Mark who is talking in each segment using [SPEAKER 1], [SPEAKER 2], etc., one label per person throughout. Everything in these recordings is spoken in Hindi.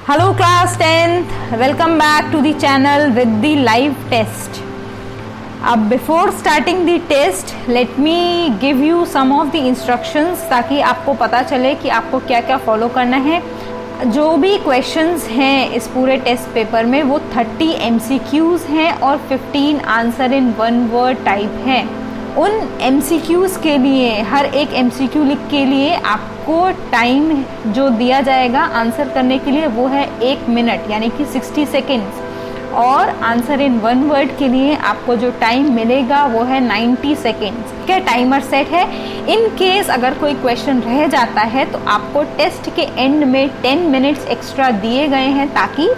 [SPEAKER 1] Hello class 10th, welcome back to the channel with the live test. अब before starting the test, let me give you some of the instructions ताकि आपको पता चले कि आपको क्या क्या फॉलो करना है। जो भी क्वेश्चंस हैं इस पूरे टेस्ट पेपर में वो 30 MCQs हैं और 15 answer in one word type हैं। उन MCQs के लिए हर एक MCQ लिख के लिए आपको टाइम जो दिया जाएगा आंसर करने के लिए वो है 1 मिनट यानी कि 60 सेकेंड्स, और आंसर इन वन वर्ड के लिए आपको जो टाइम मिलेगा वो है 90 सेकेंड्स। क्या टाइमर सेट है। इन केस अगर कोई क्वेश्चन रह जाता है तो आपको टेस्ट के एंड में 10 मिनट्स एक्स्ट्रा दिए गए हैं ताकि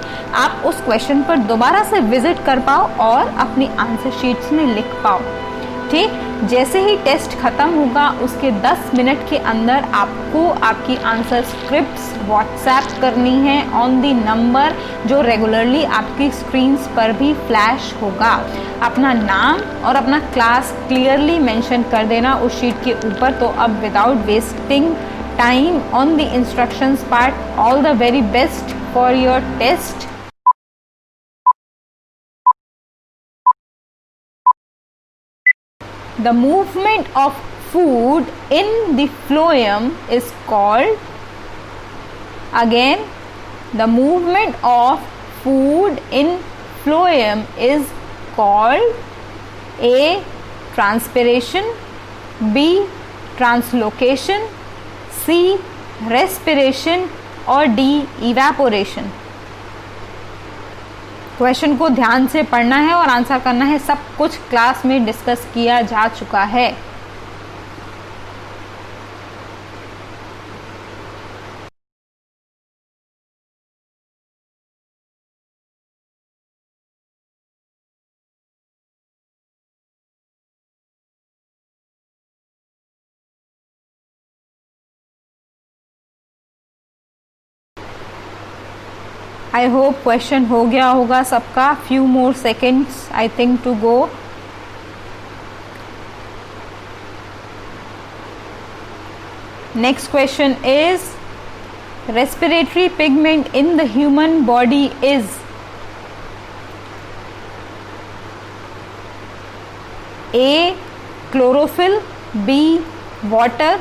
[SPEAKER 1] आप उस क्वेश्चन पर दोबारा से विजिट कर पाओ और अपनी आंसर शीट्स में लिख पाओ। ठीक, जैसे ही टेस्ट खत्म होगा उसके 10 मिनट के अंदर आपको आपकी आंसर स्क्रिप्ट्स व्हाट्सएप करनी है ऑन दी नंबर जो रेगुलरली आपकी स्क्रीन्स पर भी फ्लैश होगा। अपना नाम और अपना क्लास क्लियरली मेंशन कर देना उस शीट के ऊपर। तो अब without wasting time on the instructions part, all the very best for your test. The movement of food in the phloem is called, again, the movement of food in phloem is called A. Transpiration, B. Translocation, C. Respiration और D. Evaporation। क्वेश्चन को ध्यान से पढ़ना है और आंसर करना है। सब कुछ क्लास में डिस्कस किया जा चुका है। आई होप क्वेश्चन हो गया होगा सबका। Few more seconds I think to go. Next question is respiratory pigment in the human body is A. Chlorophyll, B. Water,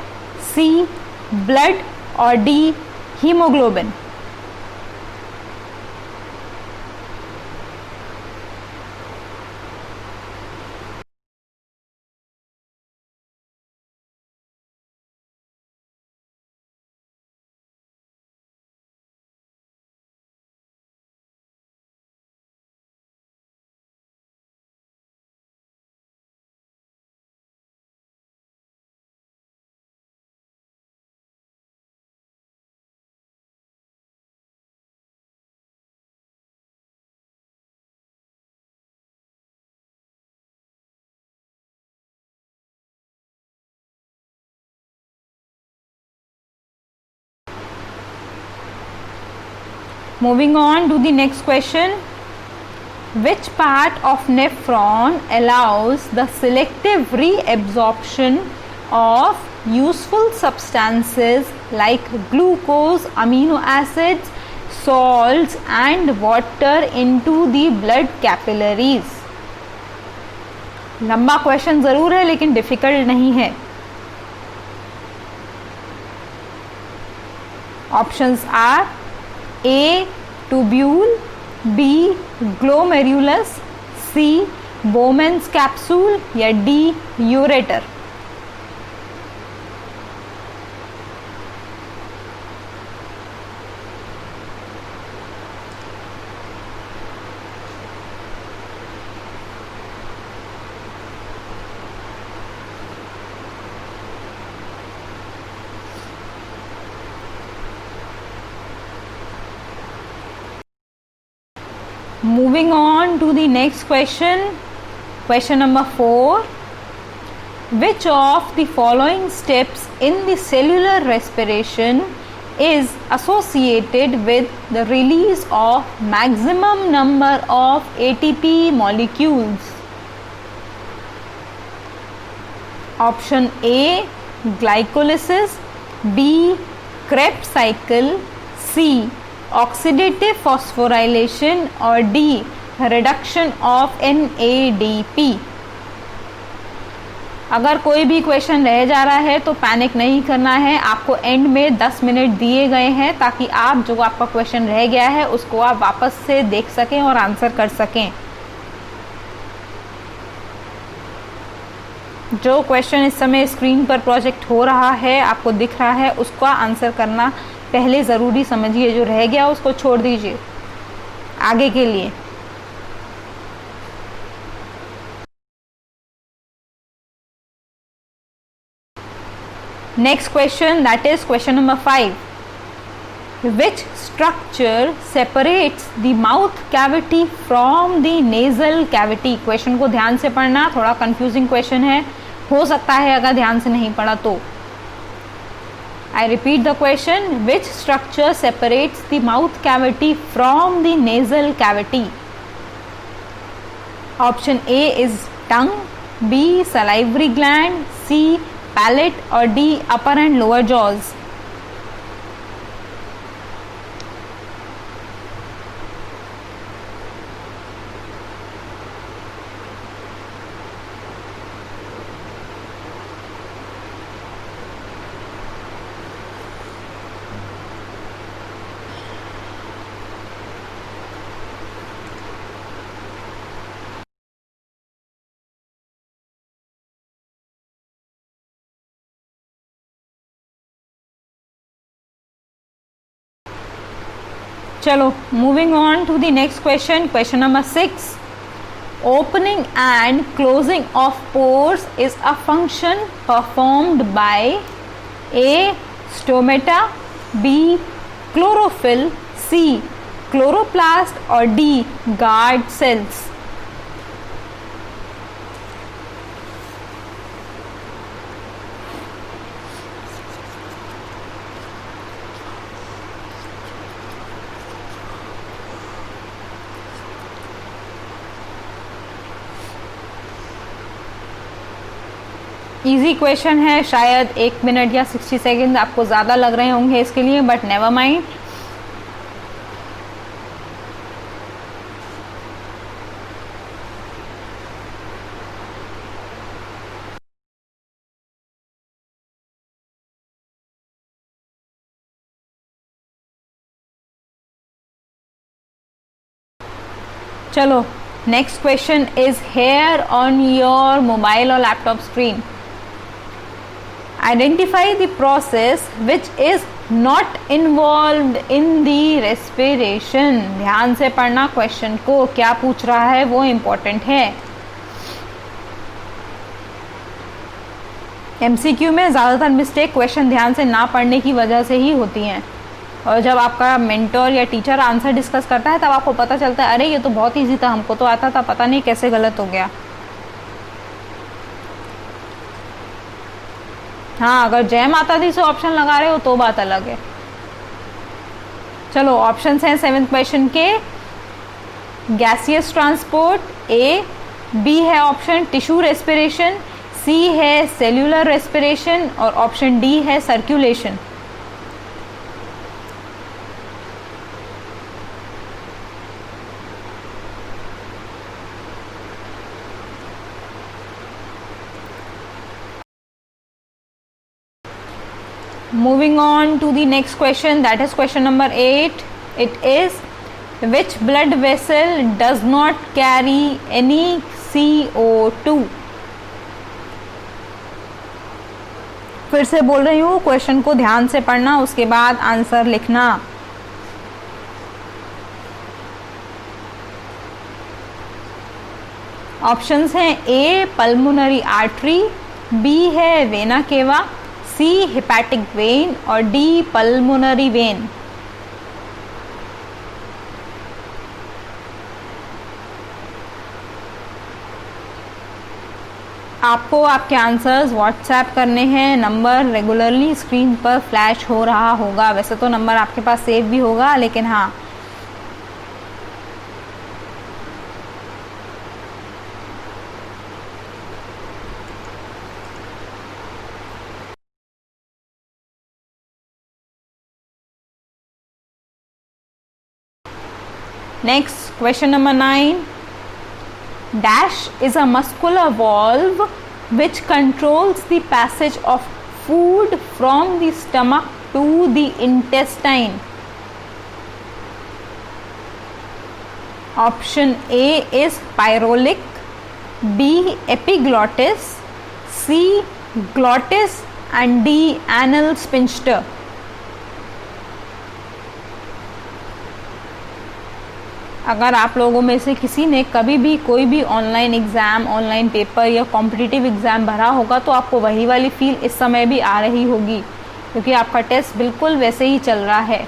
[SPEAKER 1] C. Blood और D. Haemoglobin. Moving on to the next question. Which part of nephron allows the selective reabsorption of useful substances like glucose, amino acids, salts and water into the blood capillaries? लंबा क्वेश्चन जरूर है लेकिन डिफिकल्ट नहीं है। Options are A. Tubule, B. Glomerulus, C. Bowman's capsule या D. ureter। Moving on to the next question. Question number 4. Which of the following steps in the cellular respiration is associated with the release of maximum number of ATP molecules? Option A. Glycolysis, B. Krebs cycle, C. Oxidative phosphorylation और डी रिडक्शन ऑफ NADP। अगर कोई भी क्वेश्चन रह जा रहा है तो पैनिक नहीं करना है, आपको एंड में 10 मिनट दिए गए हैं ताकि आप जो आपका क्वेश्चन रह गया है उसको आप वापस से देख सकें और आंसर कर सकें। जो क्वेश्चन इस समय स्क्रीन पर प्रोजेक्ट हो रहा है, आपको दिख रहा है, उसका आंसर करना पहले ज़रूरी समझिए। जो रह गया उसको छोड़ दीजिए आगे के लिए। Next question, that is question number 5. Which structure separates the mouth cavity from the nasal cavity? Question को ध्यान से पढ़ना, थोड़ा कंफ्यूजिंग क्वेश्चन है, हो सकता है अगर ध्यान से नहीं पढ़ा तो। I repeat the question. Which structure separates the mouth cavity from the nasal cavity? Option A is tongue, B salivary gland, C palate और D upper and lower jaws। चलो moving on to the next question, question number 6। Opening and closing of pores is a function performed by A stomata, B chlorophyll, C chloroplast और D guard cells. Easy question है, शायद 1 मिनट या 60 सेकेंड आपको ज़्यादा लग रहे होंगे इसके लिए, बट नेवर माइंड। चलो next question is here on your mobile और laptop screen. Identify the process which is not involved in the respiration। ध्यान से पढ़ना क्वेश्चन को, क्या पूछ रहा है वो इम्पोर्टेंट है। MCQ में ज़्यादातर मिस्टेक क्वेश्चन ध्यान से ना पढ़ने की वजह से ही होती हैं, और जब आपका मेंटर या टीचर आंसर डिस्कस करता है तब आपको पता चलता है अरे ये तो बहुत ईजी था, हमको तो आता था, पता नहीं कैसे गलत हो गया। हाँ, अगर जैम आता थी सो ऑप्शन लगा रहे हो तो बात अलग है। चलो ऑप्शंस हैं 7th क्वेश्चन के। गैसियस ट्रांसपोर्ट, ए, बी है ऑप्शन टिश्यू रेस्पिरेशन, सी है सेल्यूलर रेस्पिरेशन और ऑप्शन डी है circulation. Moving on to the next question, that is question number 8. It is, which blood vessel does not carry any CO2? फिर से बोल रही हूँ, क्वेश्चन को ध्यान से पढ़ना, उसके बाद आंसर लिखना। ऑप्शंस हैं ए पल्मोनरी आर्टरी, बी है vena cava, C hepatic vein और डी पल्मोनरी वेन। आपको आपके आंसर्स व्हाट्सएप करने हैं, नंबर रेगुलरली स्क्रीन पर फ्लैश हो रहा होगा। वैसे तो नंबर आपके पास सेव भी होगा, लेकिन हाँ Next, question number 9. Dash is a muscular valve which controls the passage of food from the stomach to the intestine. Option A is pyrolic, B epiglottis, C glottis and D anal sphincter. अगर आप लोगों में से किसी ने कभी भी कोई भी ऑनलाइन एग्ज़ाम, ऑनलाइन पेपर या कॉम्पिटिटिव एग्ज़ाम भरा होगा तो आपको वही वाली फील इस समय भी आ रही होगी, क्योंकि आपका टेस्ट बिल्कुल वैसे ही चल रहा है।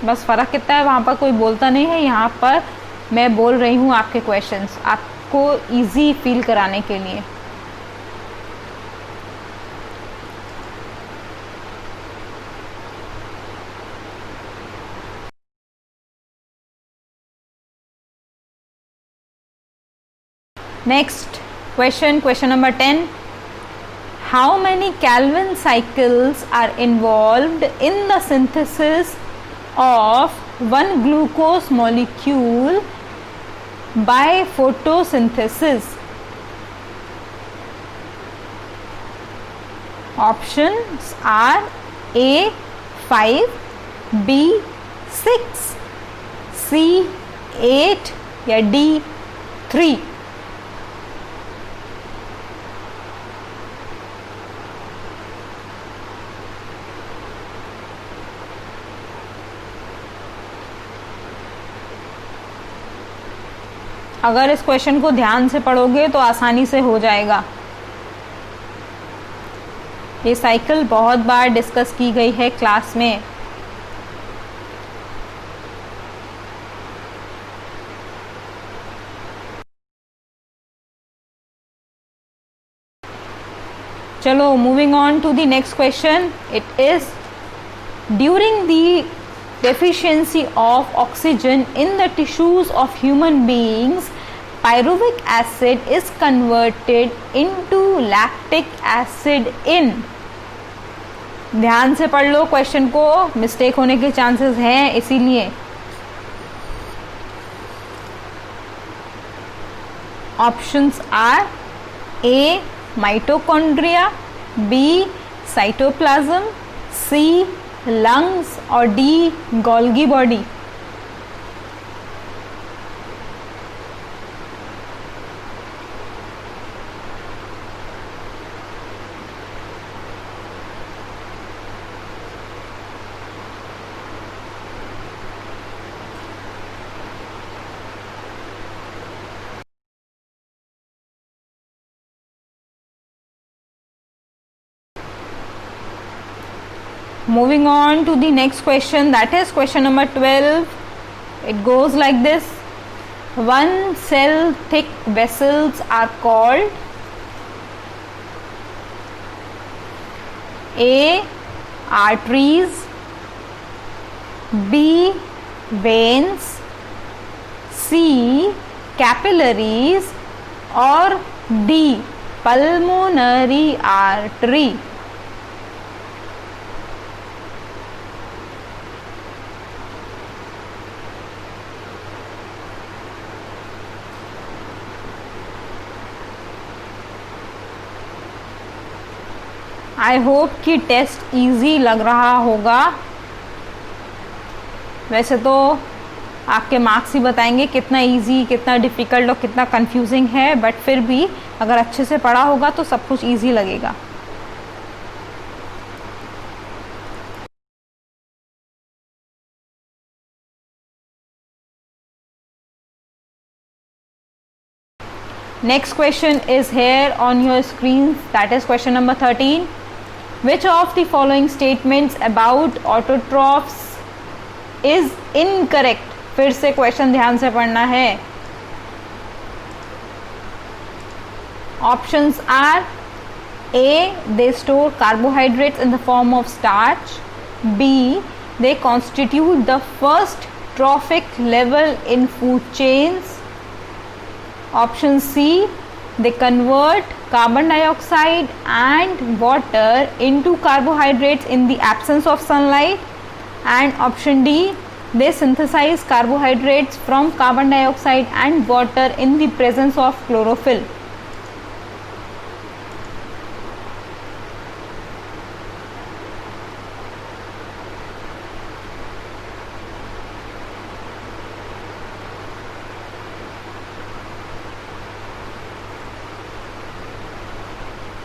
[SPEAKER 1] बस फ़र्क कितना है, वहाँ पर कोई बोलता नहीं है, यहाँ पर मैं बोल रही हूँ आपके क्वेश्चंस आपको इजी फील कराने के लिए। Next question, question number 10. How many Calvin cycles are involved in the synthesis of one glucose molecule by photosynthesis? Options are A 5, B 6, C 8 या D 3. अगर इस क्वेश्चन को ध्यान से पढ़ोगे तो आसानी से हो जाएगा। ये साइकिल बहुत बार डिस्कस की गई है क्लास में। चलो, moving on to the next question. It is during the deficiency of oxygen in the tissues of human beings, pyruvic acid is converted into lactic acid in. ध्यान से पढ़ लो क्वेश्चन को, मिस्टेक होने के चांसेस हैं इसीलिए। Options are A mitochondria, B cytoplasm, C lungs और D Golgi body. Moving on to the next question, that is question number 12. It goes like this. One cell thick vessels are called A. arteries, B. veins, C. capillaries और D. pulmonary artery. I hope कि टेस्ट इजी लग रहा होगा। वैसे तो आपके मार्क्स ही बताएंगे कितना इजी, कितना डिफ़िकल्ट और कितना कंफ्यूजिंग है, बट फिर भी अगर अच्छे से पढ़ा होगा तो सब कुछ इजी लगेगा। Next question is here on your screen, that is question number 13. Which of the following statements about autotrophs is incorrect? फिर से क्वेश्चन ध्यान से पढ़ना है। Options are A. They store carbohydrates in the form of starch. B. They constitute the first trophic level in food chains. Option C. They convert carbon dioxide and water into carbohydrates in the absence of sunlight. And option D. They synthesize carbohydrates from carbon dioxide and water in the presence of chlorophyll.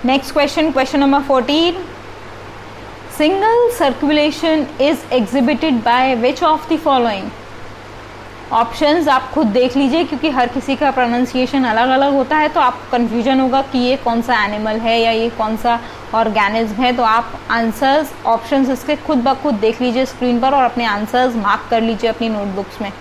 [SPEAKER 1] Next question, question number 14. Single circulation is exhibited by which of the following? Options आप खुद देख लीजिए, क्योंकि हर किसी का प्रोनाउंसिएशन अलग अलग होता है, तो आप कंफ्यूजन होगा कि ये कौन सा एनिमल है या ये कौन सा ऑर्गेनिज्म है. तो आप आंसर्स ऑप्शंस इसके खुद ब खुद देख लीजिए स्क्रीन पर और अपने आंसर्स मार्क कर लीजिए अपनी नोटबुक्स में.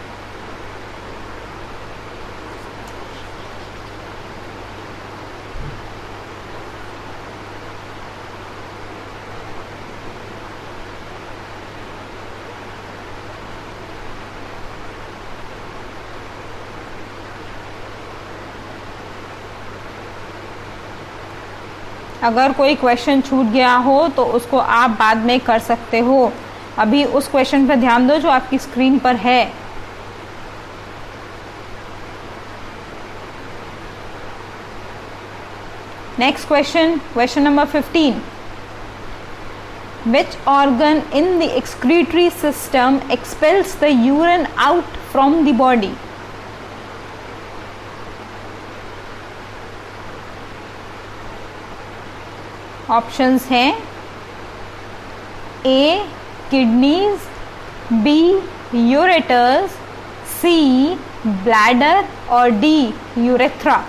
[SPEAKER 1] अगर कोई क्वेश्चन छूट गया हो तो उसको आप बाद में कर सकते हो. अभी उस क्वेश्चन पर ध्यान दो जो आपकी स्क्रीन पर है. Next question, question number 15. Which organ in the excretory system expels the urine out from the body? Options हैं ए किडनीज, बी यूरेटर्स, सी ब्लैडर और डी यूरेथ्रा.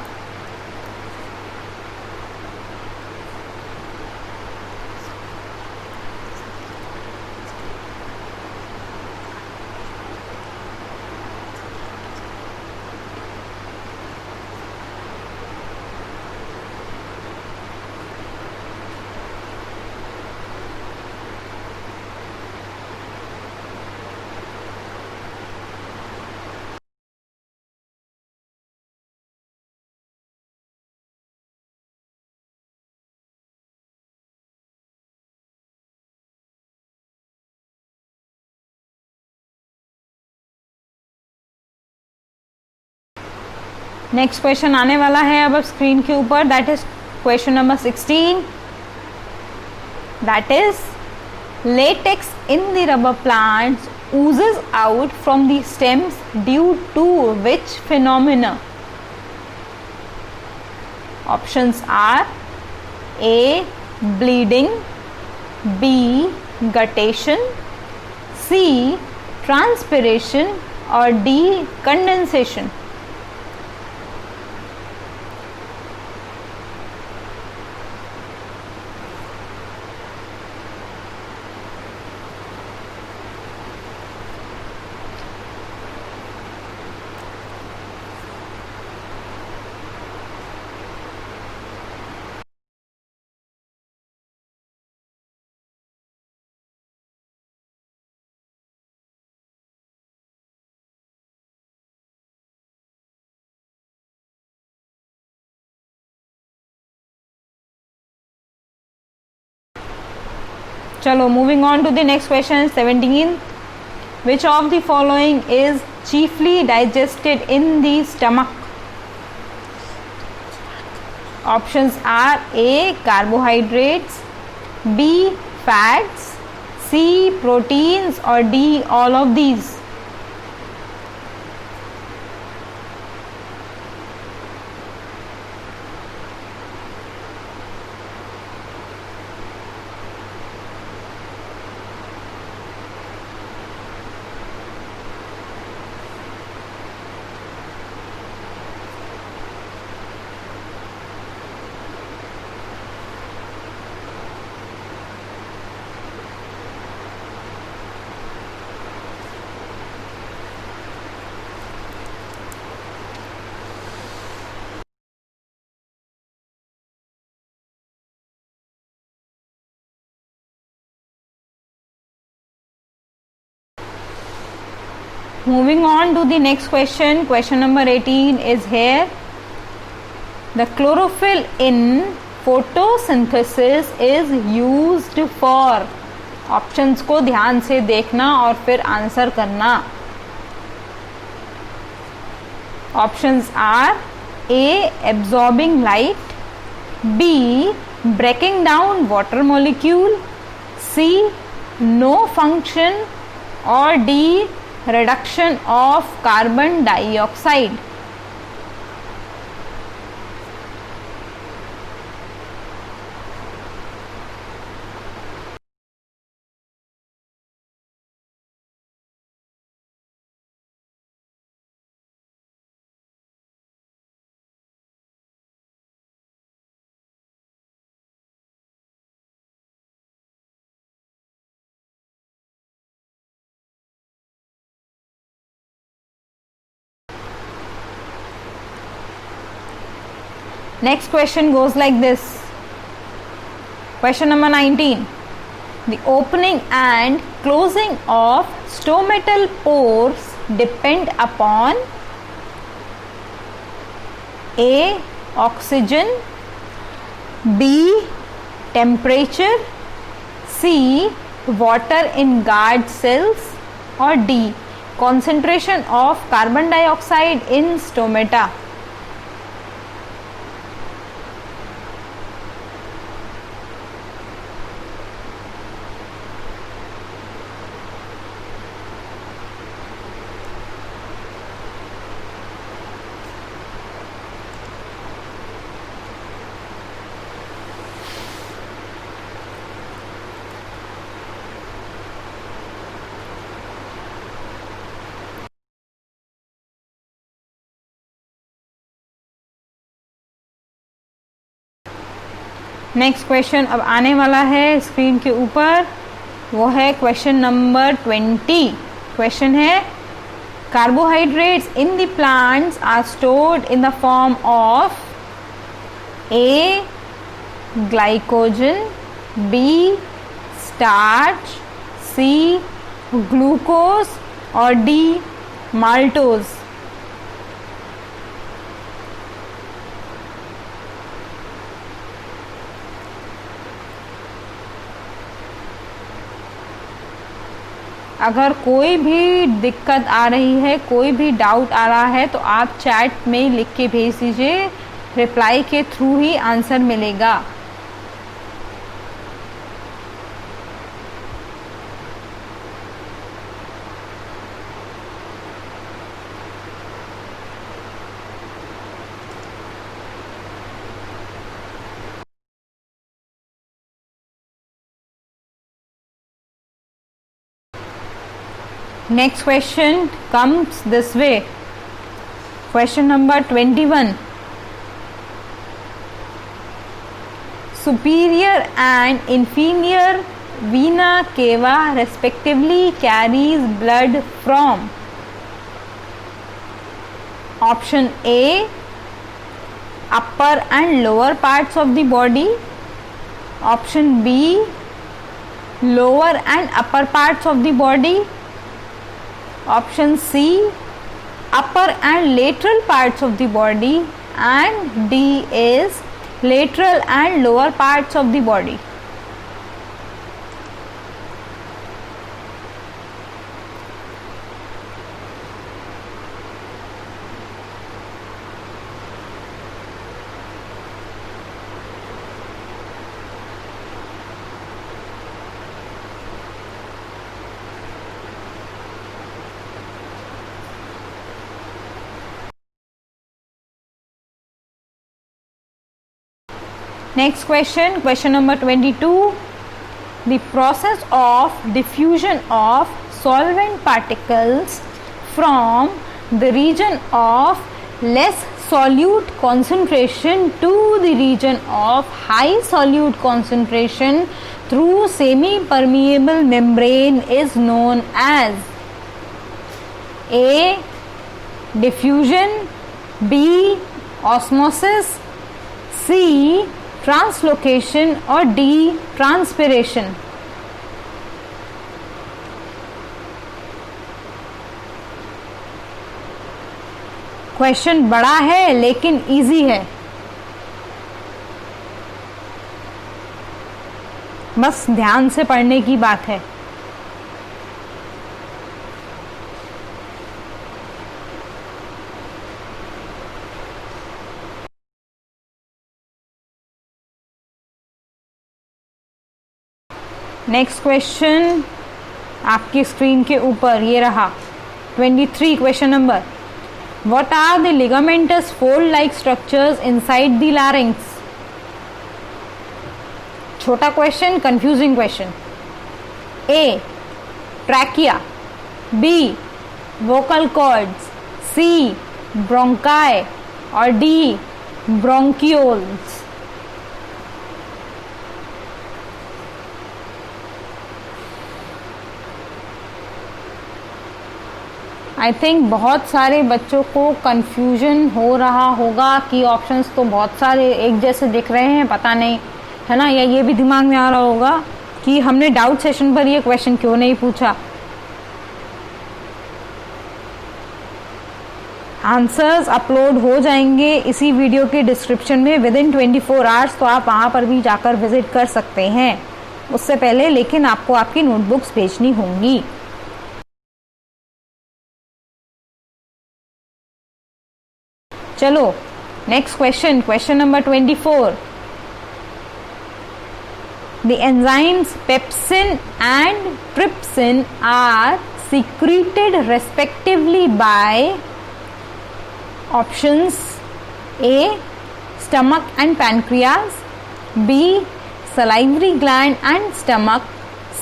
[SPEAKER 1] नेक्स्ट क्वेश्चन आने वाला है अब स्क्रीन के ऊपर. That is question number 16. That is latex in the rubber plants oozes out from the stems due to which phenomena? Options are A bleeding, B guttation, C transpiration or D condensation. चलो moving on to the next question 17. Which of the following is chiefly digested in the stomach? Options are A carbohydrates, B fats, C proteins और D all of these. Moving on to the next question, question number 18 is here. The chlorophyll in photosynthesis is used for. Options को ध्यान से देखना और फिर आंसर करना। Options are A absorbing light, B breaking down water molecule, C no function और D reduction of carbon dioxide. Next question goes like this. Question number 19. The opening and closing of stomatal pores depend upon A. Oxygen, B. Temperature, C. Water in guard cells or D. Concentration of carbon dioxide in stomata. Next question अब आने वाला है स्क्रीन के ऊपर, वो है क्वेश्चन नंबर 20। क्वेश्चन है carbohydrates in the plants are stored in the form of A glycogen, B starch, C glucose और डी माल्टोज। अगर कोई भी दिक्कत आ रही है, कोई भी डाउट आ रहा है तो आप चैट में लिख के भेज दीजिए, रिप्लाई के थ्रू ही आंसर मिलेगा। Next question comes this way. Question number 21. Superior and inferior vena cava respectively carries blood from option A upper and lower parts of the body, option B lower and upper parts of the body, option C upper and lateral parts of the body, and D is lateral and lower parts of the body. Next question, question number 22. The process of diffusion of solvent particles from the region of less solute concentration to the region of high solute concentration through semi-permeable membrane is known as A. Diffusion, B. Osmosis, C. Translocation और D transpiration। क्वेश्चन बड़ा है लेकिन इजी है। बस ध्यान से पढ़ने की बात है। नेक्स्ट क्वेश्चन आपकी स्क्रीन के ऊपर ये रहा 23 question number. What are the ligamentous fold-like structures inside the larynx? छोटा question, confusing question. A. Trachea, B. Vocal cords, C. Bronchi और D. Bronchioles। आई थिंक बहुत सारे बच्चों को कंफ्यूजन हो रहा होगा कि ऑप्शंस तो बहुत सारे एक जैसे दिख रहे हैं, पता नहीं है ना, या ये भी दिमाग में आ रहा होगा कि हमने डाउट सेशन पर ये क्वेश्चन क्यों नहीं पूछा। आंसर्स अपलोड हो जाएंगे इसी वीडियो के डिस्क्रिप्शन में विद इन 24 आवर्स, तो आप वहाँ पर भी जाकर विजिट कर सकते हैं। उससे पहले लेकिन आपको आपकी नोटबुक्स भेजनी होंगी। चलो next question, question number 24। The enzymes pepsin and trypsin are secreted respectively by options A. Stomach and pancreas, B. Salivary gland and stomach,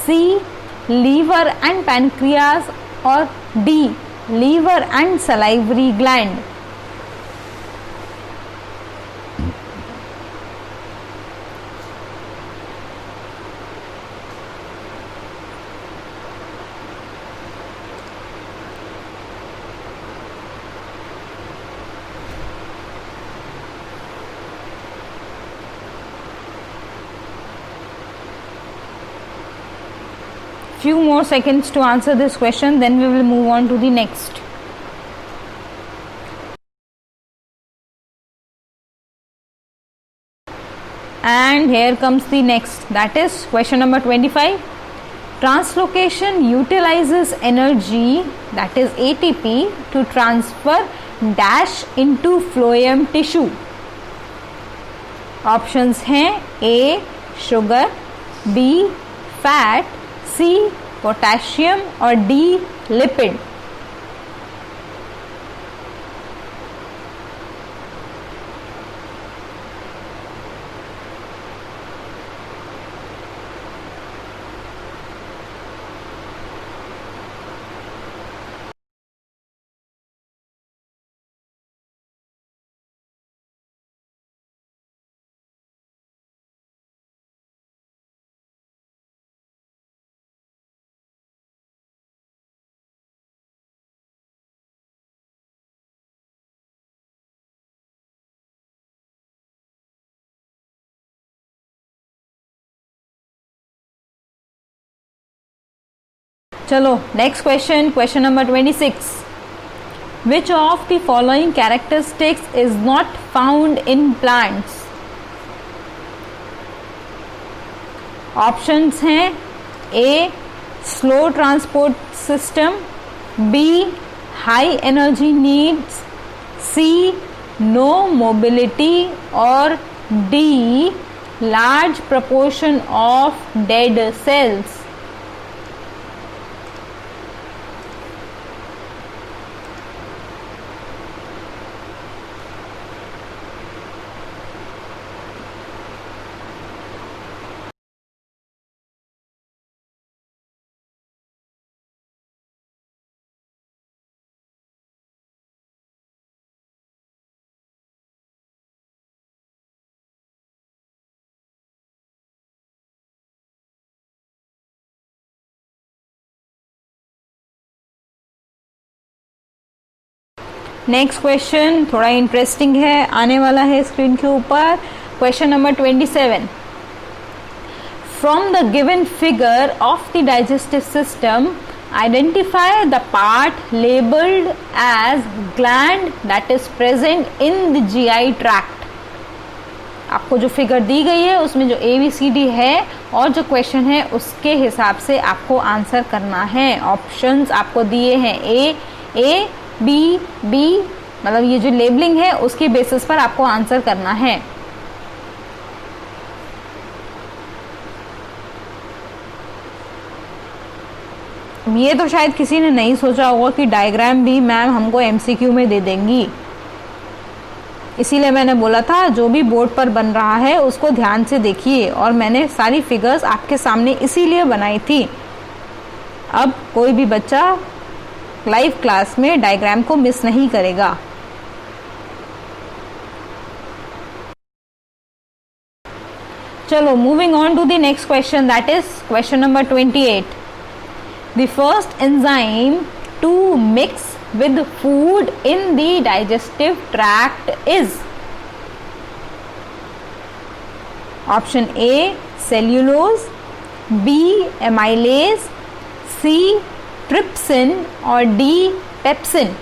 [SPEAKER 1] C. Liver and pancreas और D. Liver and salivary gland। Few more seconds to answer this question, then we will move on to the next. And here comes the next, that is question number 25. Translocation utilizes energy, that is ATP, to transfer dash into phloem tissue. Options हैं A. sugar, B. fat, C. potassium और D. lipid। चलो next question, question number 26। Which of the following characteristics is not found in plants? Options हैं A. Slow transport system, B. High energy needs, C. No mobility और D. Large proportion of dead cells. Next question थोड़ा इंटरेस्टिंग है, आने वाला है स्क्रीन के ऊपर। Question number 27। From the given figure of the digestive system identify the part labelled as gland that is present in the GI tract. आपको जो फिगर दी गई है उसमें जो ABCD है और जो क्वेश्चन है उसके हिसाब से आपको आंसर करना है। ऑप्शंस आपको दिए हैं A, B, B, मतलब ये जो लेबलिंग है उसके बेसिस पर आपको आंसर करना है। ये तो शायद किसी ने नहीं सोचा होगा कि डायग्राम भी मैम हमको MCQ में दे देंगी, इसीलिए मैंने बोला था जो भी बोर्ड पर बन रहा है उसको ध्यान से देखिए, और मैंने सारी फिगर्स आपके सामने इसीलिए बनाई थी। अब कोई भी बच्चा लाइव क्लास में डायग्राम को मिस नहीं करेगा। चलो moving on to the next question, that is question number 28। The first enzyme to mix with food in the digestive tract is option A cellulose, B amylase, C trypsin or D pepsin।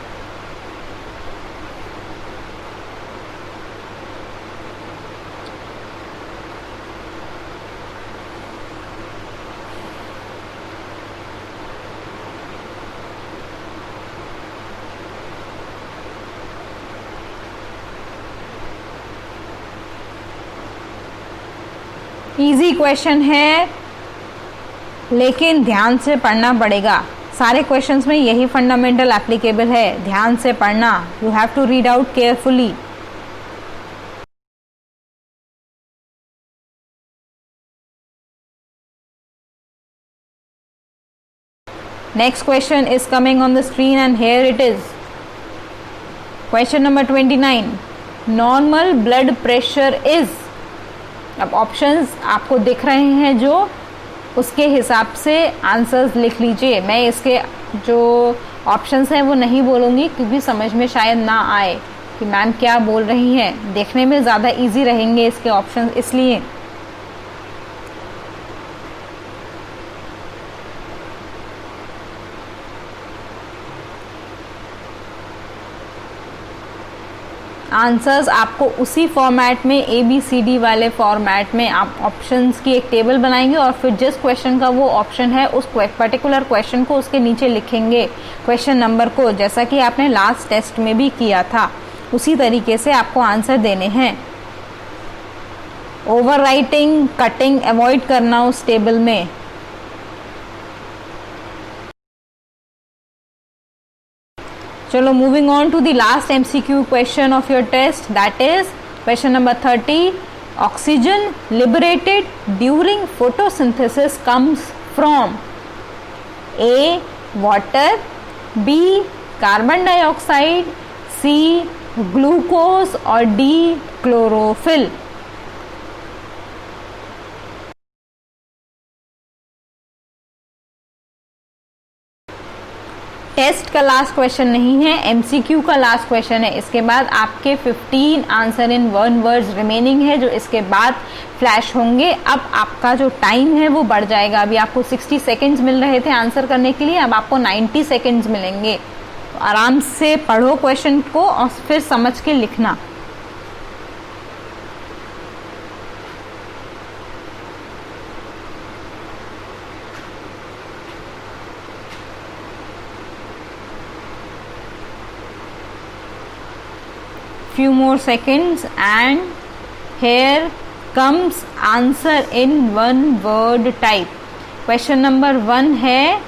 [SPEAKER 1] Easy question है लेकिन ध्यान से पढ़ना पड़ेगा। सारे क्वेश्चंस में यही फंडामेंटल एप्लीकेबल है, ध्यान से पढ़ना। You have to read out carefully. Next question is coming on the screen and here it is. Question number 29. Normal blood pressure is। अब ऑप्शंस आपको दिख रहे हैं जो, उसके हिसाब से आंसर्स लिख लीजिए। मैं इसके जो ऑप्शंस हैं वो नहीं बोलूँगी क्योंकि समझ में शायद ना आए कि मैम क्या बोल रही हैं। देखने में ज़्यादा इजी रहेंगे इसके ऑप्शंस, इसलिए। आंसर्स आपको उसी फॉर्मेट में ABCD वाले फॉर्मेट में आप ऑप्शंस की एक टेबल बनाएंगे और फिर जिस क्वेश्चन का वो ऑप्शन है उस पर्टिकुलर क्वेश्चन को उसके नीचे लिखेंगे, क्वेश्चन नंबर को, जैसा कि आपने लास्ट टेस्ट में भी किया था। उसी तरीके से आपको आंसर देने हैं। ओवर राइटिंग, कटिंग अवॉइड करना उस टेबल में। चलो moving on to the last MCQ question of your test, that is question number 30। Oxygen liberated during photosynthesis comes from A water, B carbon dioxide, C glucose और D क्लोरोफिल। टेस्ट का लास्ट क्वेश्चन नहीं है, MCQ का लास्ट क्वेश्चन है। इसके बाद आपके 15 आंसर इन 1 वर्ड्स रिमेनिंग है जो इसके बाद फ्लैश होंगे। अब आपका जो टाइम है वो बढ़ जाएगा। अभी आपको 60 सेकेंड्स मिल रहे थे आंसर करने के लिए, अब आपको 90 सेकेंड्स मिलेंगे। तो आराम से पढ़ो क्वेश्चन को और फिर समझ के लिखना। Few more seconds and here comes answer in 1 word type। Question number 1 है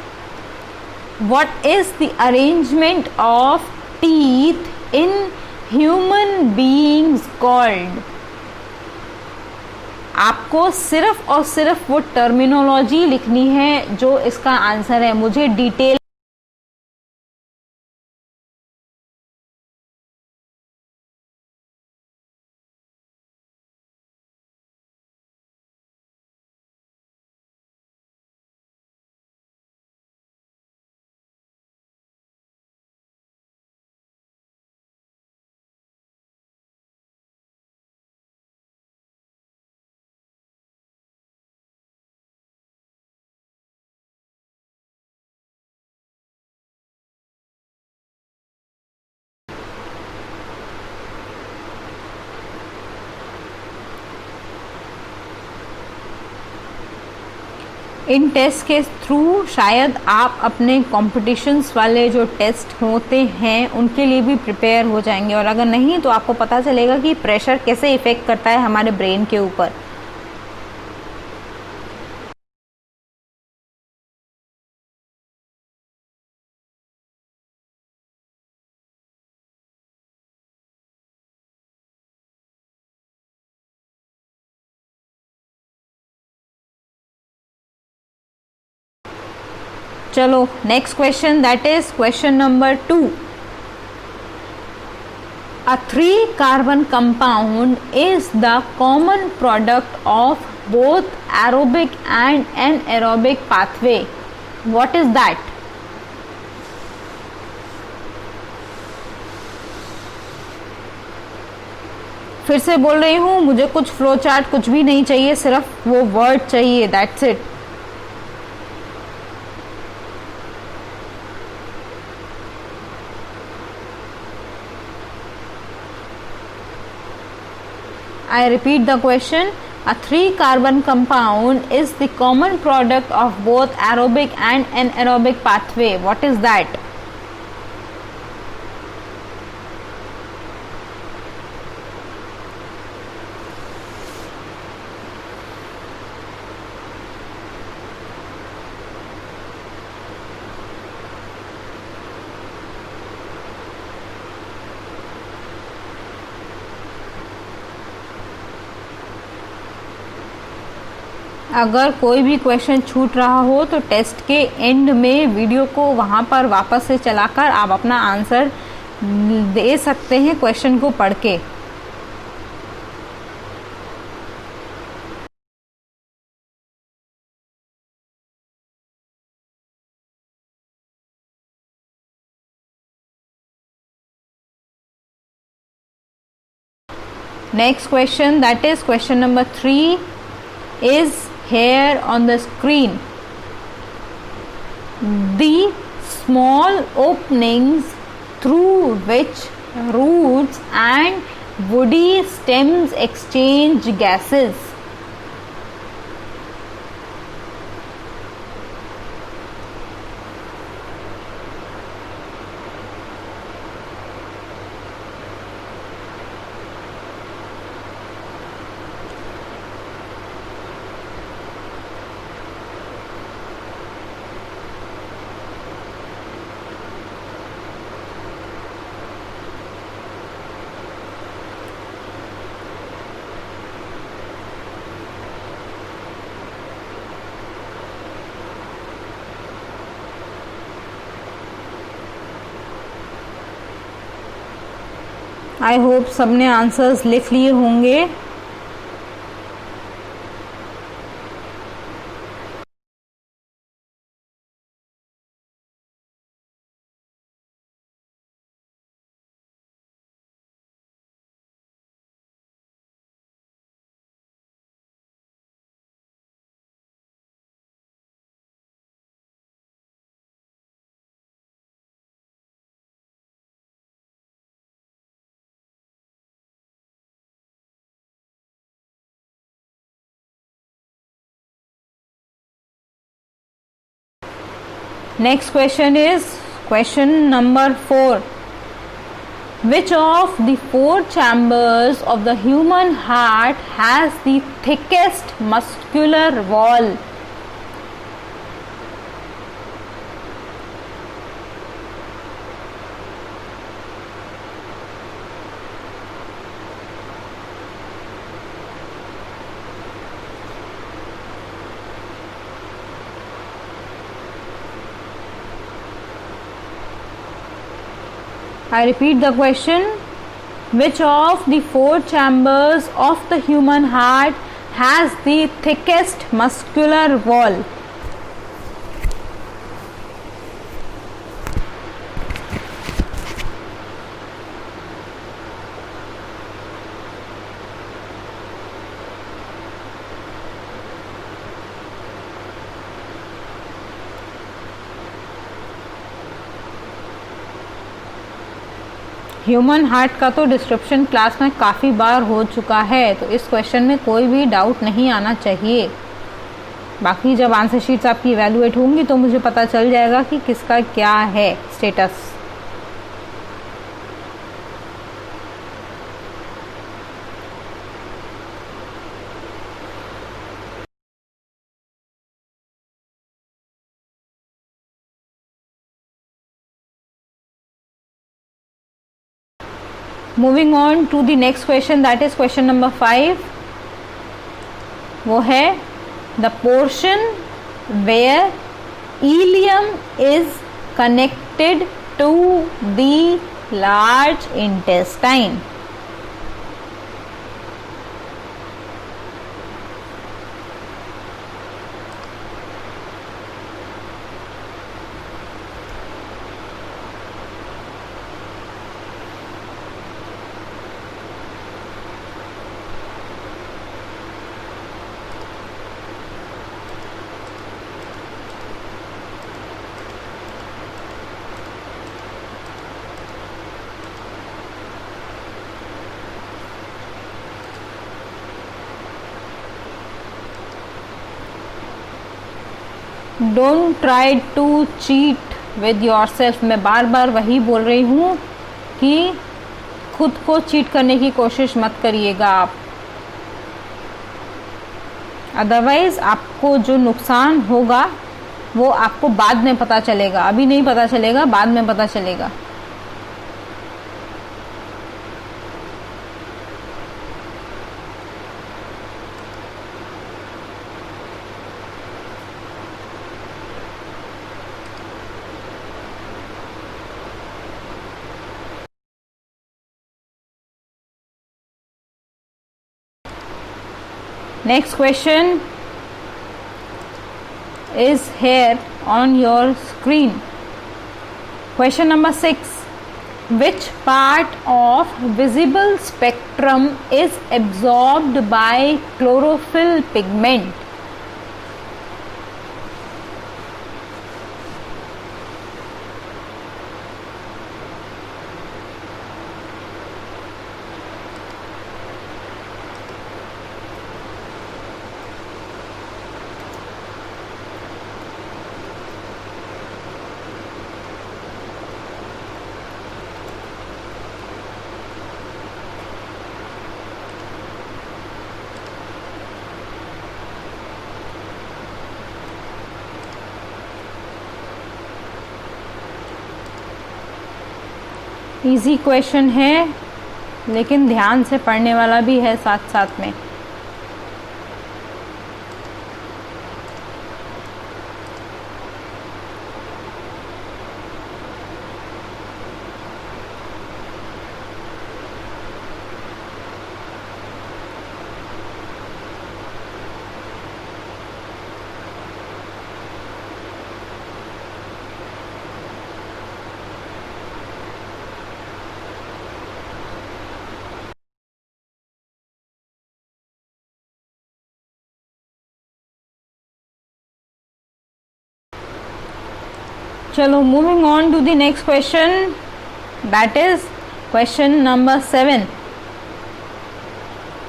[SPEAKER 1] what is the arrangement of teeth in human beings called। आपको सिर्फ और सिर्फ वो टर्मिनोलॉजी लिखनी है जो इसका आंसर है। मुझे डिटेल इन टेस्ट के थ्रू शायद आप अपने कॉम्पिटिशन्स वाले जो टेस्ट होते हैं उनके लिए भी प्रिपेयर हो जाएंगे, और अगर नहीं तो आपको पता चलेगा कि प्रेशर कैसे इफ़ेक्ट करता है हमारे ब्रेन के ऊपर। चलो next question, that is question number 2। A 3-carbon compound is the common product of both aerobic and anaerobic pathway. What is that? फिर से बोल रही हूँ, मुझे कुछ फ्लो चार्ट कुछ भी नहीं चाहिए, सिर्फ वो वर्ड चाहिए, that's it. I repeat the question. A 3-carbon compound is the common product of both aerobic and anaerobic pathway. What is that? अगर कोई भी क्वेश्चन छूट रहा हो तो टेस्ट के एंड में वीडियो को वहाँ पर वापस से चलाकर आप अपना आंसर दे सकते हैं क्वेश्चन को पढ़ के। Next question, that is question number 3 is here on the screen. The small openings through which roots and woody stems exchange gases. I hope सबने आंसर्स लिख लिए होंगे। Next question is question number 4. Which of the 4 chambers of the human heart has the thickest muscular wall? I repeat the question. Which of the 4 chambers of the human heart has the thickest muscular wall? Human heart का तो डिस्क्रिप्शन क्लास में काफ़ी बार हो चुका है, तो इस क्वेश्चन में कोई भी डाउट नहीं आना चाहिए। बाकी जब आंसर शीट्स आपकी इवैल्यूएट होंगी तो मुझे पता चल जाएगा कि किसका क्या है status. Moving on to the next question, that is question number 5। वो है the portion where ileum is connected to the large intestine. Don't try to cheat with yourself. मैं बार बार वही बोल रही हूँ कि खुद को चीट करने की कोशिश मत करिएगा आप, अदरवाइज आपको जो नुकसान होगा वो आपको बाद में पता चलेगा, अभी नहीं पता चलेगा, बाद में पता चलेगा। Next question is here on your screen. Question number 6. Which part of visible spectrum is absorbed by chlorophyll pigment? Easy question है लेकिन ध्यान से पढ़ने वाला भी है साथ साथ में। चलो moving on to the next question, that is question number 7।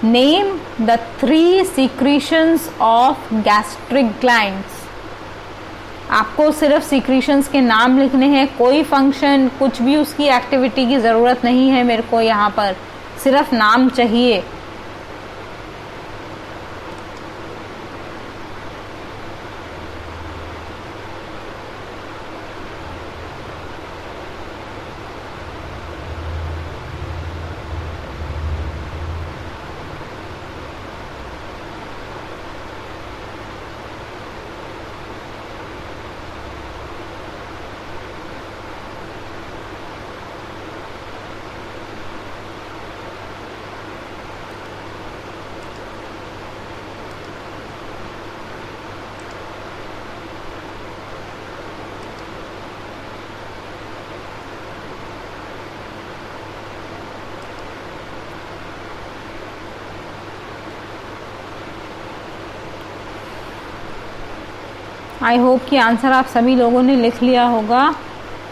[SPEAKER 1] Name the 3 secretions of gastric glands. आपको सिर्फ सीक्रीशंस के नाम लिखने हैं, कोई फंक्शन कुछ भी उसकी एक्टिविटी की ज़रूरत नहीं है मेरे को, यहाँ पर सिर्फ नाम चाहिए। आई होप कि आंसर आप सभी लोगों ने लिख लिया होगा।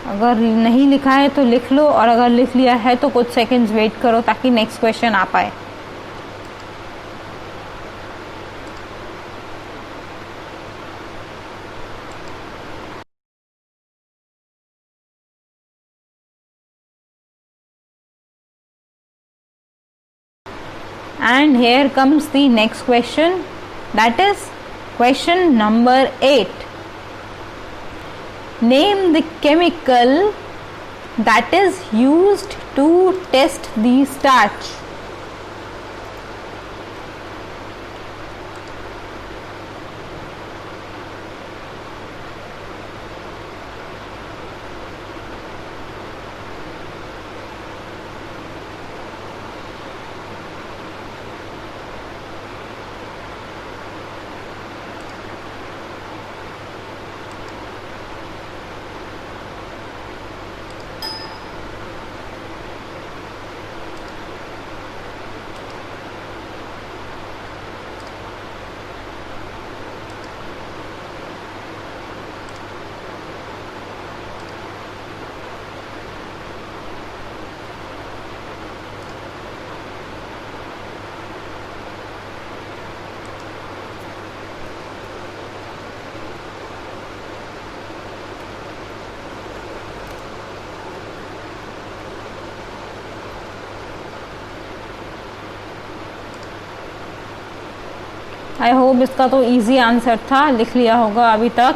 [SPEAKER 1] अगर नहीं लिखा है तो लिख लो, और अगर लिख लिया है तो कुछ सेकंड्स वेट करो ताकि नेक्स्ट क्वेश्चन आ पाए। And here comes the next question, that is question number 8. Name the chemical that is used to test the starch. I hope इसका तो इजी आंसर था, लिख लिया होगा अभी तक।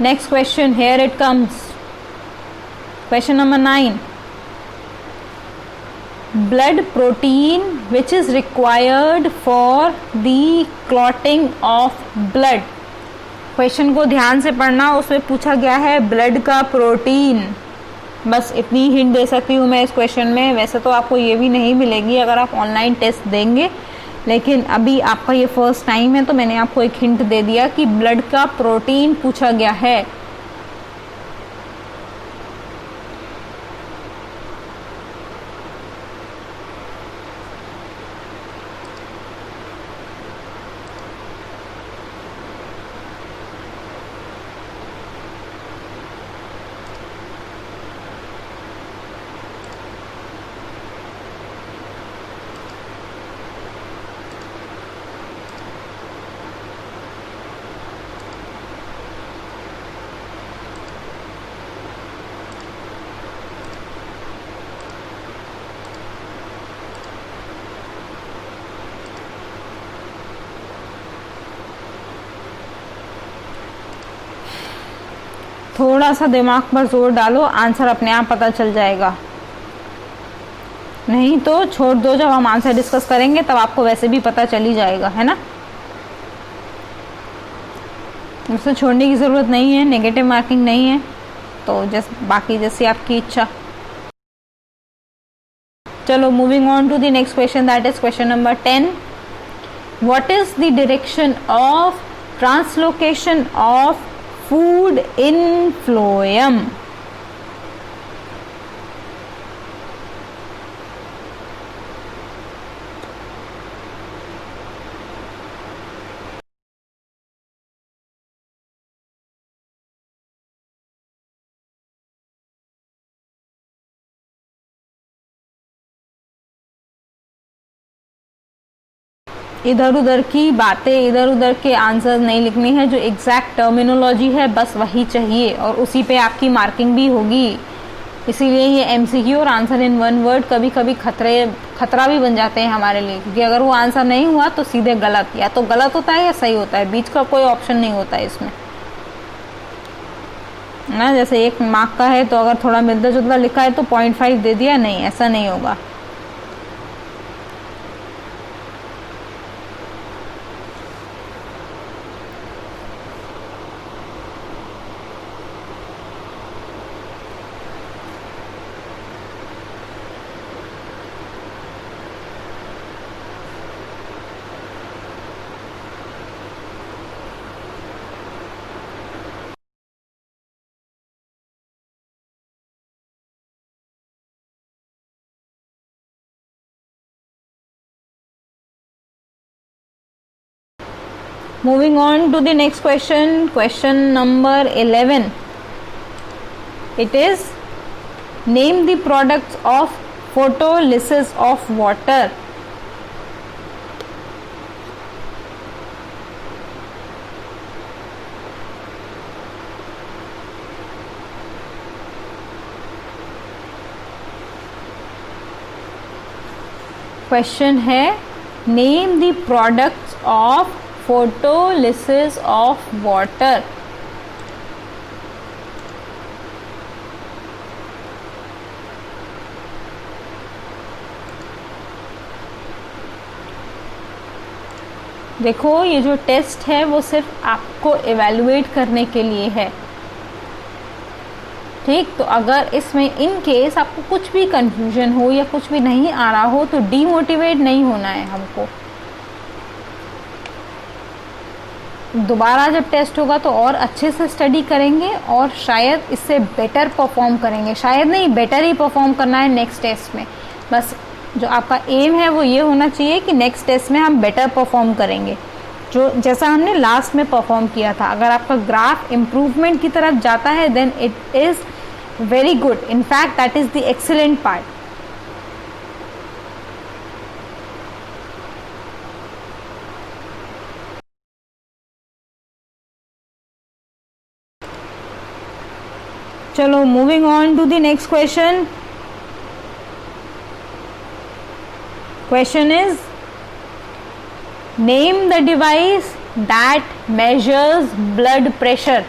[SPEAKER 1] Next question, here it comes. Question number 9. Blood protein which is required for the clotting of blood. Question को ध्यान से पढ़ना, उसमें पूछा गया है ब्लड का प्रोटीन। बस इतनी हिंट दे सकती हूँ मैं इस क्वेश्चन में। वैसे तो आपको ये भी नहीं मिलेगी अगर आप ऑनलाइन टेस्ट देंगे, लेकिन अभी आपका ये फर्स्ट टाइम है तो मैंने आपको एक हिंट दे दिया कि ब्लड का प्रोटीन पूछा गया है। थोड़ा सा दिमाग पर जोर डालो, आंसर अपने आप पता चल जाएगा। नहीं तो छोड़ दो, जब हम आंसर डिस्कस करेंगे तब आपको वैसे भी पता चल ही जाएगा, है ना। मुझसे छोड़ने की ज़रूरत नहीं है, नेगेटिव मार्किंग नहीं है, तो बाकी जैसी आपकी इच्छा। चलो moving on to the next question, that is question number 10. What is the direction of translocation of food in phloem? इधर उधर की बातें, इधर उधर के आंसर नहीं लिखनी है, जो एग्जैक्ट टर्मिनोलॉजी है बस वही चाहिए और उसी पे आपकी मार्किंग भी होगी। इसीलिए ये एमसीक्यू और आंसर इन वन वर्ड कभी कभी खतरा भी बन जाते हैं हमारे लिए, क्योंकि अगर वो आंसर नहीं हुआ तो सीधे गलत, या तो गलत होता है या सही होता है, बीच का कोई ऑप्शन नहीं होता है इसमें ना। जैसे 1 मार्क का है तो अगर थोड़ा मिलता जुलता लिखा है तो 0.5 दे दिया, नहीं, ऐसा नहीं होगा। Moving on to the next question, question number 11. It is, name the products of photolysis of water. Question है name the products of photolysis of water. देखो ये जो टेस्ट है वो सिर्फ आपको एवेलुएट करने के लिए है, ठीक. तो अगर इसमें इन केस आपको कुछ भी कंफ्यूजन हो या कुछ भी नहीं आ रहा हो तो डीमोटिवेट नहीं होना है हमको. दोबारा जब टेस्ट होगा तो और अच्छे से स्टडी करेंगे और शायद इससे बेटर परफॉर्म करेंगे. शायद नहीं, बेटर ही परफॉर्म करना है नेक्स्ट टेस्ट में. बस जो आपका एम है वो ये होना चाहिए कि नेक्स्ट टेस्ट में हम बेटर परफॉर्म करेंगे, जो जैसा हमने लास्ट में परफॉर्म किया था. अगर आपका ग्राफ इम्प्रूवमेंट की तरफ जाता है then it is very good. In fact, that is the excellent part. चलो moving on to the next question. Question is, name the device that measures blood pressure.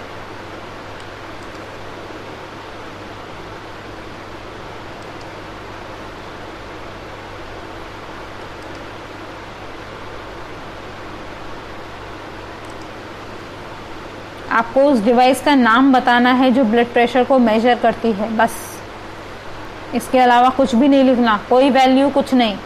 [SPEAKER 1] आपको उस डिवाइस का नाम बताना है जो ब्लड प्रेशर को मेजर करती है, बस. इसके अलावा कुछ भी नहीं लिखना, कोई वैल्यू कुछ नहीं.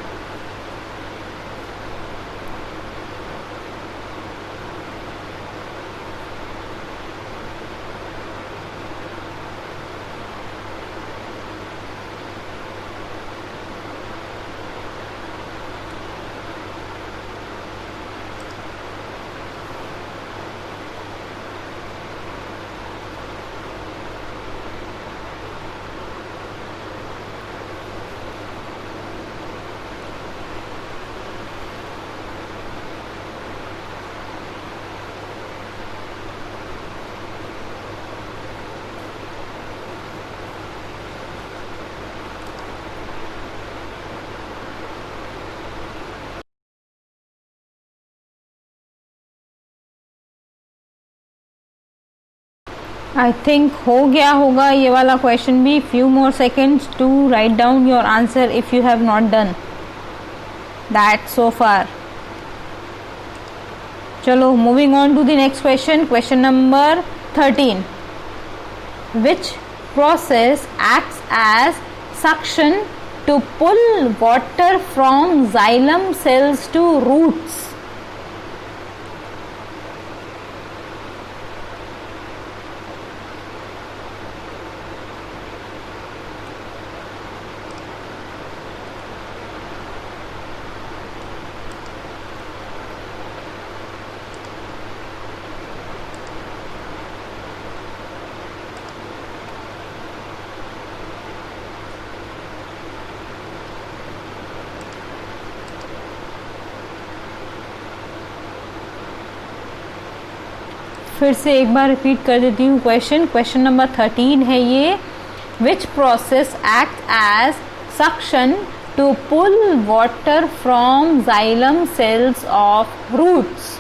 [SPEAKER 1] आई थिंक हो गया होगा ये वाला क्वेश्चन भी. Few more seconds to write down your answer if you have not done that so far. चलो moving on to the next question. Question number 13. Which process acts as suction to pull water from xylem cells to roots? फिर से एक बार रिपीट कर देती हूँ क्वेश्चन नंबर 13 है ये. Which process act as suction to pull water from xylem cells of roots?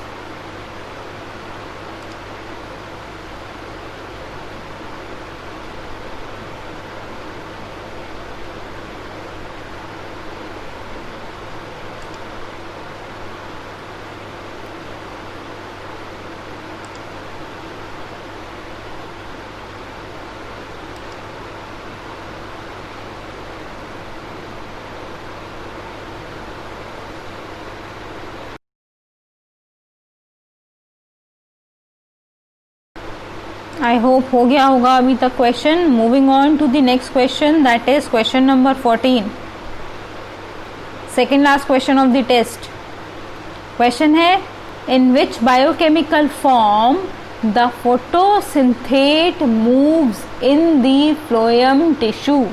[SPEAKER 1] I hope हो गया होगा अभी तक question. Moving on to the next question, that is question number 14. Second last question of the test. Question है, in which biochemical form the photosynthate moves in the phloem tissue?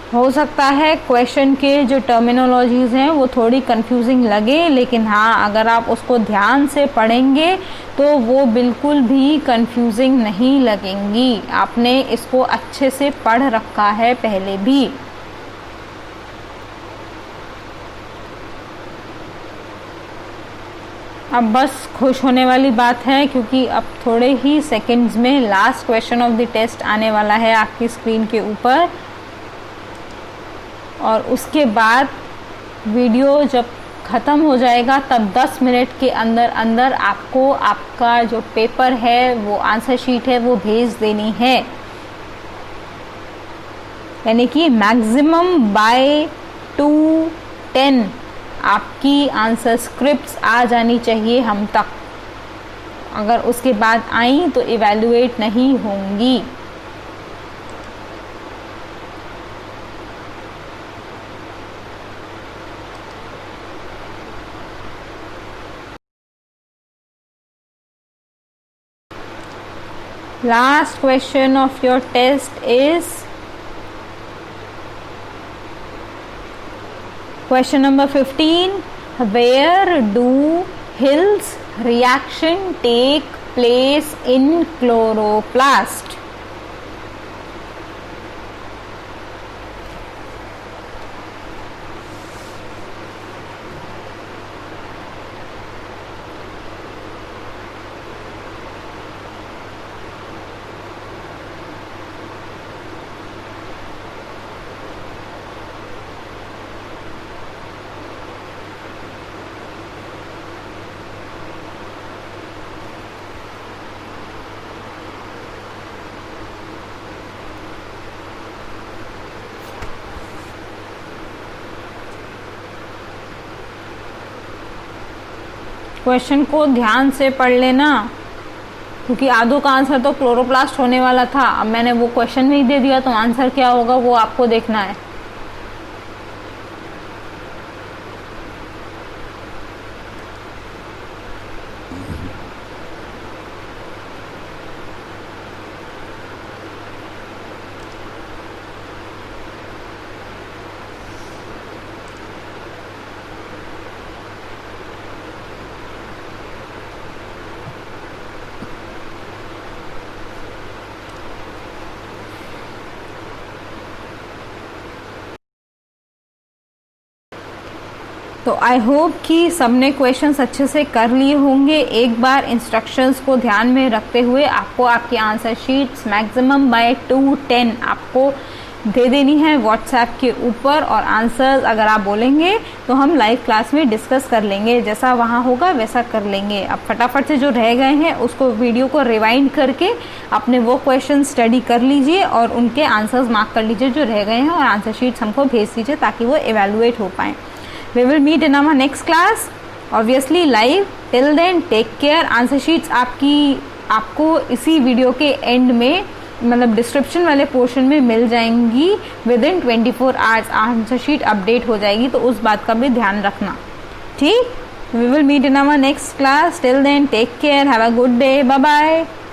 [SPEAKER 1] हो सकता है क्वेश्चन के जो टर्मिनोलॉजीज़ हैं वो थोड़ी कंफ्यूजिंग लगे, लेकिन हाँ अगर आप उसको ध्यान से पढ़ेंगे तो वो बिल्कुल भी कंफ्यूजिंग नहीं लगेंगी। आपने इसको अच्छे से पढ़ रखा है पहले भी। अब बस खुश होने वाली बात है क्योंकि अब थोड़े ही सेकंड्स में last question of the test आने वाला है आपकी स्क्रीन के ऊपर, और उसके बाद वीडियो जब ख़त्म हो जाएगा तब 10 मिनट के अंदर अंदर आपको आपका जो पेपर है, वो आंसर शीट है, वो भेज देनी है। यानी कि मैक्सिमम बाय 2:10 आपकी आंसर स्क्रिप्ट्स आ जानी चाहिए हम तक। अगर उसके बाद आई तो इवैल्यूएट नहीं होंगी। Last question of your test is question number 15. Where do Hill's reaction take place in chloroplast? Question को ध्यान से पढ़ लेना, क्योंकि आधो का आंसर तो क्लोरोप्लास्ट होने वाला था। अब मैंने वो क्वेश्चन में ही दे दिया तो आंसर क्या होगा वो आपको देखना है। तो आई होप कि सबने क्वेश्चंस अच्छे से कर लिए होंगे। एक बार इंस्ट्रक्शंस को ध्यान में रखते हुए आपको आपकी आंसर शीट्स मैक्सिमम बाय 2:10 आपको दे देनी है व्हाट्सएप के ऊपर, और आंसर्स अगर आप बोलेंगे तो हम लाइव क्लास में डिस्कस कर लेंगे। जैसा वहाँ होगा वैसा कर लेंगे। अब फटाफट से जो रह गए हैं उसको वीडियो को रिवाइंड करके अपने वो क्वेश्चन स्टडी कर लीजिए और उनके आंसर्स मार्क कर लीजिए जो रह गए हैं, और आंसर शीट्स हमको भेज दीजिए ताकि वो एवेलुएट हो पाएँ। We will meet in our next class, obviously live. Till then, take care. Answer sheets आपको इसी वीडियो के एंड में, मतलब डिस्क्रिप्शन वाले पोर्शन में मिल जाएंगी। Within 24 hours answer sheet update हो जाएगी, तो उस बात का भी ध्यान रखना, ठीक। We will meet in our next class. Till then, take care. Have a good day. Bye bye.